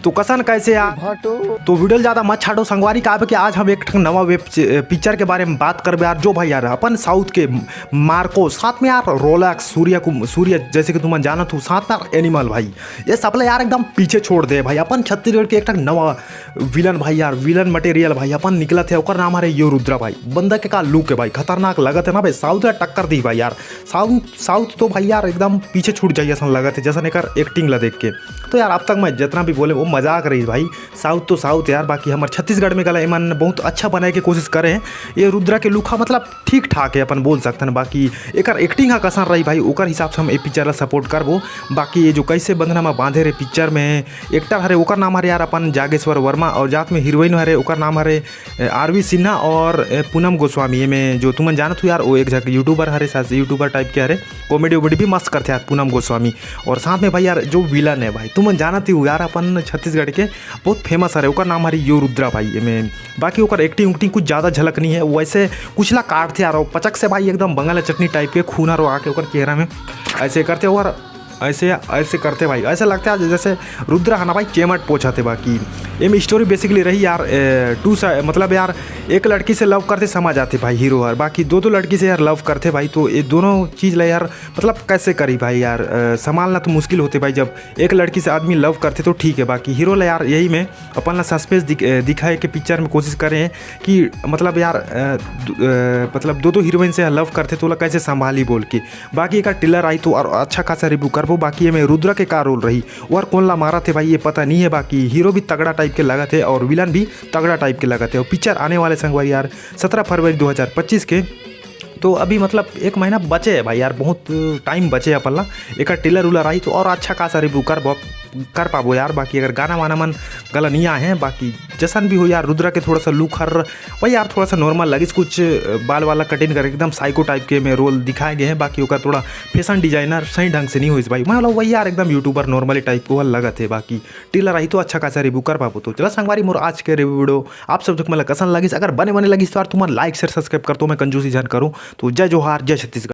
तो कसन कैसे यार भाटो तो वीडियो ज़्यादा मत छाड़ो संगवारी का कि आज हम एक नवा वेब पिक्चर के बारे में बात करबे यार। जो भाई यार अपन साउथ के मार्को साथ में यार रोलेक्स सूर्य जैसे कि तुम जानत हो, साथ में एनिमल भाई ये सब यार एकदम पीछे छोड़ दे भाई। अपन छत्तीसगढ़ के एक नवा विलन भाई यार, विलन मटेरियल भाई अपन निकला थे। ओकर नाम है यो रुद्रा भाई। बंदा के का लुक है भाई, खतरनाक लगत है ना भाई। साउथ ने टक्कर दी भाई यार। साउथ तो भाई यार एकदम पीछे छूट जाइए ऐसा लगत है जैसा एकर एक्टिंग ला देख के। तो यार अब तक मैं जितना भी बोले वो मजाक रही भाई। साउथ तो साउथ यार, बाकी हमारे छत्तीसगढ़ में गला ईमान बहुत अच्छा बनाए के कोशिश करे हैं। ये रुद्रा के लुक मतलब ठीक ठाक है अपन बोल सकते हैं। बाकी एक एक्टिंग कसन रही भाई, ओकर हिसाब से हम ये पिक्चर ला सपोर्ट करबो। बाकी ये जो कैसे बंधना में बांधे रहे पिक्चर में एक्टर हरे ओकर नाम हरे यार अपन जागेश्वर वर्मा, और जात में हीरोइन हरे ओकर नाम हरे आरवी सिन्हा और पूनम गोस्वामी। ये में जो तुमन जानत हो यार वो एक जगह यूट्यूबर हरे, साथ यूट्यूबर टाइप के हरे, कॉमेडी वोमेडी भी मस्त करते यार पूनम गोस्वामी। और साथ में भाई यार जो विलन है भाई तुमन जानत ही हो यार अपन छत्तीसगढ़ के बहुत फेमस है, ओकर नाम हरी यो रुद्रा भाई। में बाकी ओकर एक्टिंग उक्टिंग कुछ ज़्यादा झलक नहीं है, वैसे कुछ ला काट थे यार पचक से भाई एकदम बंगाल चटनी टाइप के खून रो आके ओकर चेहरा में ऐसे करते और ऐसे करते भाई। ऐसा लगता है जैसे रुद्रा है ना भाई चेमट पोछा थे। बाकी एम स्टोरी बेसिकली रही यार मतलब यार एक लड़की से लव करते समझ आते भाई हीरो यार। बाकी दो लड़की से यार लव करते भाई, तो ये दोनों चीज़ ला यार मतलब कैसे करी भाई यार, संभालना तो मुश्किल होते भाई। जब एक लड़की से आदमी लव करते तो ठीक है, बाकी हीरो ला यार यही में अपन ला सस्पेंस दिखाए के पिक्चर में कोशिश करें कि मतलब यार मतलब दो हीरोइन से लव करते तो कैसे संभाली बोल के। बाकी एक टिलर आई तो और अच्छा खासा रिव्यू कर। बाकी ये में रुद्रा के का रोल रही और कौन ला मारा थे भाई ये पता नहीं है। बाकी हीरो भी तगड़ा टाइप के लगा थे और विलन भी तगड़ा टाइप के लगा थे। और पिक्चर आने वाले संगवारी यार 17 फरवरी 2025 के। तो अभी मतलब एक महीना बचे है भाई यार, बहुत टाइम बचे है अपन ला। एक टेलर उलर आई तो और अच्छा खासा रिव्यू कर पाबो यार। बाकी अगर गाना वाना मन गला नहीं आए हैं, बाकी जैसन भी हो यार रुद्रा के थोड़ा सा लुक हर वही यार थोड़ा सा नॉर्मल लगे, कुछ बाल वाला कटिंग कर एकदम साइको टाइप के में रोल दिखाए गए हैं। बाकी ओकर थोड़ा फैशन डिजाइनर सही ढंग से नहीं हो भाई, मतलब वही यार एकदम यूट्यूबर नॉर्मली टाइप को लगा थे। बाकी टेलर आई तो अच्छा खासा रिव्यू कर पाबो। तो चला संगवारी मोर आज के रिव्यू वीडियो आप सब तक मतलब कसन लगी, अगर बने लगी तो यार तुम्हारा लाइक शेयर सब्सक्राइब कर तो मैं कंजूसी जान करूँ। तो जय जोहार, जय छत्तीसगढ़।